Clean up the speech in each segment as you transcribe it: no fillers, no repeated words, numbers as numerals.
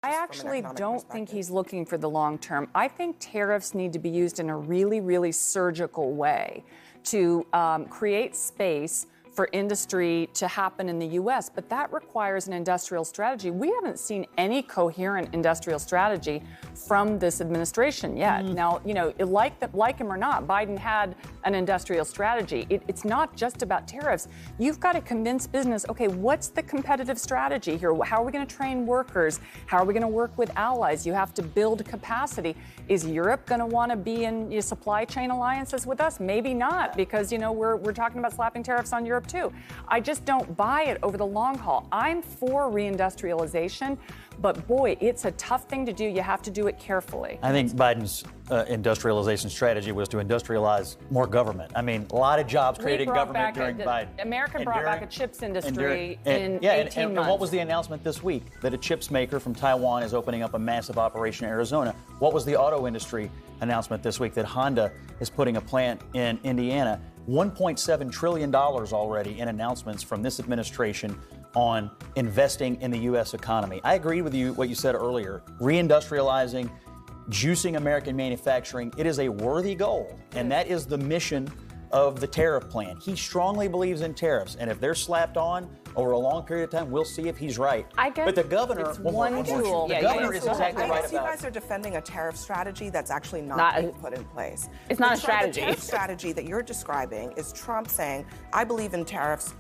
I actually don't think he's looking for the long term. I think tariffs need to be used in a really, really surgical way to create space for industry to happen in the U.S., but that requires an industrial strategy. We haven't seen any coherent industrial strategy from this administration yet. Now, you know, like him or not, Biden had an industrial strategy. It's not just about tariffs. You've got to convince business, okay, what's the competitive strategy here? How are we going to train workers? How are we going to work with allies? You have to build capacity. Is Europe going to want to be in supply chain alliances with us? Maybe not, because, you know, we're talking about slapping tariffs on Europe too. I just don't buy it over the long haul. I'm for reindustrialization, but boy, it's a tough thing to do. You have to do it carefully. I think Biden's industrialization strategy was to industrialize more government. I mean, a lot of jobs created in government during Biden. America brought back a chips industry in 18 months. And what was the announcement this week? That a chips maker from Taiwan is opening up a massive operation in Arizona. What was the auto industry announcement this week? That Honda is putting a plant in Indiana. $1.7 trillion already in announcements from this administration on investing in the U.S. economy. I agree with you, what you said earlier. Reindustrializing, juicing American manufacturing, it is a worthy goal, and that is the mission of the tariff plan. He strongly believes in tariffs, and if they're slapped on over a long period of time, we'll see if he's right. I guess but the governor, it's one tool. The governor is exactly right about it. You guys are defending a tariff strategy that's actually not being put in place. It's not a strategy. The tariff strategy that you're describing is Trump saying, I believe in tariffs,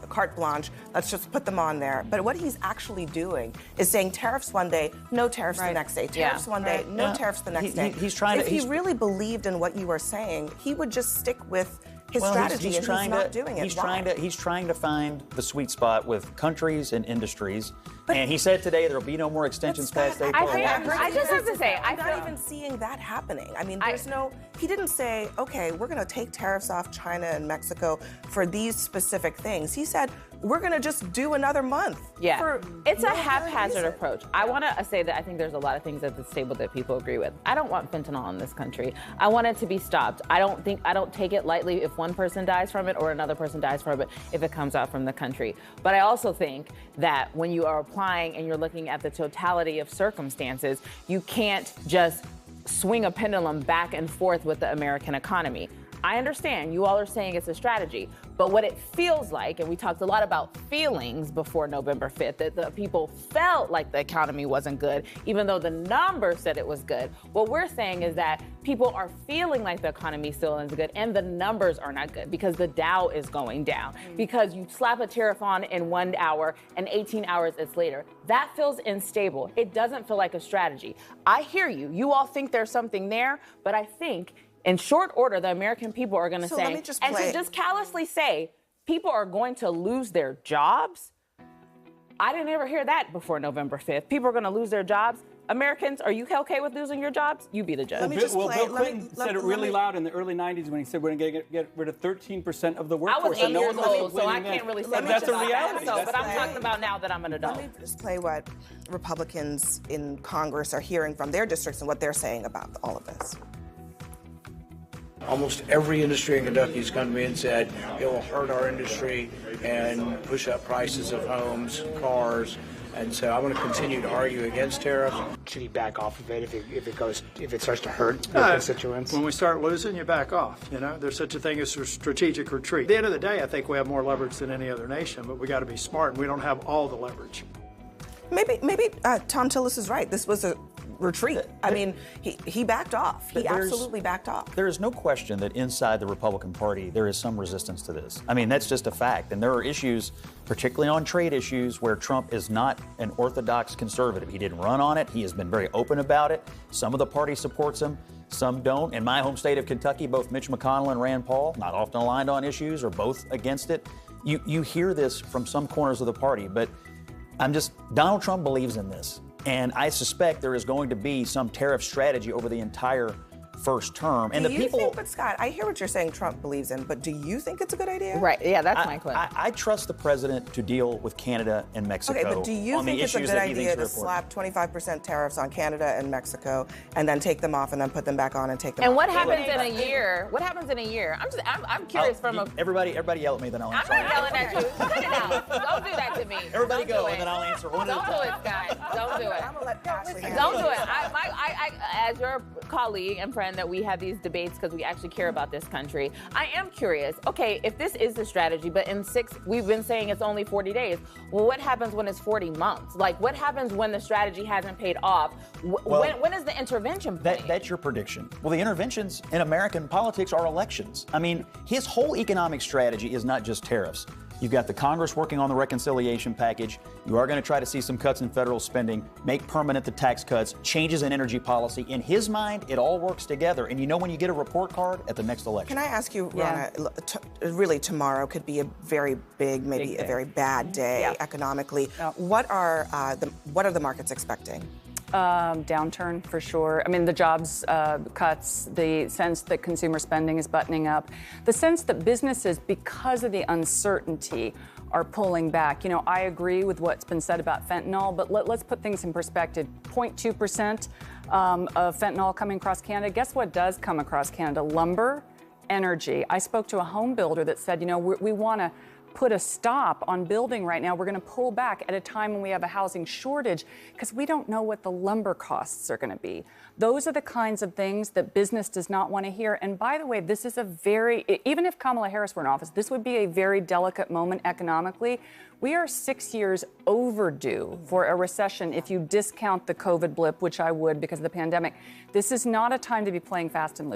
carte blanche, let's just put them on there. But what he's actually doing is saying tariffs one day, no tariffs the next day. Tariffs one day, no tariffs the next day. He's trying if he really believed in what you were saying, he would just stick with his strategy, and he's not doing it. He's trying to find the sweet spot with countries and industries. And he said today there will be no more extensions past April. I just have to say, I'm not even seeing that happening. I mean, he didn't say, okay, we're going to take tariffs off China and Mexico for these specific things. He said, we're going to just do another month. Yeah, it's a haphazard approach. I want to say that I think there's a lot of things at this table that people agree with. I don't want fentanyl in this country. I want it to be stopped. I don't take it lightly if one person dies from it or another person dies from it if it comes out from the country. But I also think that when you are applying and you're looking at the totality of circumstances, you can't just swing a pendulum back and forth with the American economy. I understand you all are saying it's a strategy, but what it feels like, and we talked a lot about feelings before November 5th, that the people felt like the economy wasn't good, even though the numbers said it was good. What we're saying is that people are feeling like the economy still isn't good, and the numbers are not good because the Dow is going down. Because you slap a tariff on in 1 hour and 18 hours it's later. That feels unstable. It doesn't feel like a strategy. I hear you. You all think there's something there, but I think in short order, the American people are going to say, and to just callously say, people are going to lose their jobs. I didn't ever hear that before November 5th. People are going to lose their jobs. Americans, are you okay with losing your jobs? You be the judge. Bill Clinton said it really loud in the early 90s when he said we're going to get rid of 13% of the workforce. I was 8 years old, so I can't really say much that's about a reality. that. But I'm talking about now that I'm an adult. Let me just play what Republicans in Congress are hearing from their districts and what they're saying about all of this. Almost every industry in Kentucky has come to me and said it will hurt our industry and push up prices of homes, cars, and so I'm going to continue to argue against tariffs. Should he back off of it if it starts to hurt the constituents? When we start losing, you back off. You know, there's such a thing as a strategic retreat. At the end of the day, I think we have more leverage than any other nation, but we got to be smart, and we don't have all the leverage. Maybe Tom Tillis is right. This was a retreat. I mean, he backed off. He absolutely backed off. There is no question that inside the Republican Party, there is some resistance to this. I mean, that's just a fact. And there are issues, particularly on trade issues, where Trump is not an orthodox conservative. He didn't run on it. He has been very open about it. Some of the party supports him. Some don't. In my home state of Kentucky, both Mitch McConnell and Rand Paul, not often aligned on issues, are both against it. You hear this from some corners of the party, but Donald Trump believes in this. And I suspect there is going to be some tariff strategy over the entire first term. And do the you people. think, but Scott, I hear what you're saying Trump believes in, but do you think it's a good idea? Right. Yeah, that's my question. I trust the president to deal with Canada and Mexico. Okay, but do you on think the it's a issues good that he thinks idea are to important. slap 25% tariffs on Canada and Mexico and then take them off and then put them back on and take them off? And what happens in a year? What happens in a year? I'm curious from a. Everybody yell at me, then I'll I'm answer. not yelling at you. Cut it out. Don't do that to me. Everybody Don't go, do and it. then I'll answer one at a Don't do time. it, Scott. Don't do it. I'm gonna let Ashley handle Don't do it. As your colleague and friend that we have these debates because we actually care about this country, I am curious. Okay, if this is the strategy, but we've been saying it's only 40 days. Well, what happens when it's 40 months? Like, what happens when the strategy hasn't paid off? When is the intervention point? That's your prediction. Well, the interventions in American politics are elections. I mean, his whole economic strategy is not just tariffs. You've got the Congress working on the reconciliation package. You are going to try to see some cuts in federal spending, make permanent the tax cuts, changes in energy policy. In his mind, it all works together. And you know when you get a report card at the next election. Can I ask you, Ronna, really tomorrow could be a very big, maybe a very bad day economically. What are the markets expecting? Downturn for sure. I mean, the jobs cuts, the sense that consumer spending is buttoning up, the sense that businesses, because of the uncertainty, are pulling back. You know, I agree with what's been said about fentanyl, but let's put things in perspective. 0.2% of fentanyl coming across Canada. Guess what does come across Canada? Lumber, energy. I spoke to a home builder that said, you know, we want to put a stop on building right now. We're going to pull back at a time when we have a housing shortage because we don't know what the lumber costs are going to be. Those are the kinds of things that business does not want to hear. And by the way, this is even if Kamala Harris were in office, this would be a very delicate moment economically. We are 6 years overdue for a recession if you discount the COVID blip, which I would because of the pandemic. This is not a time to be playing fast and loose.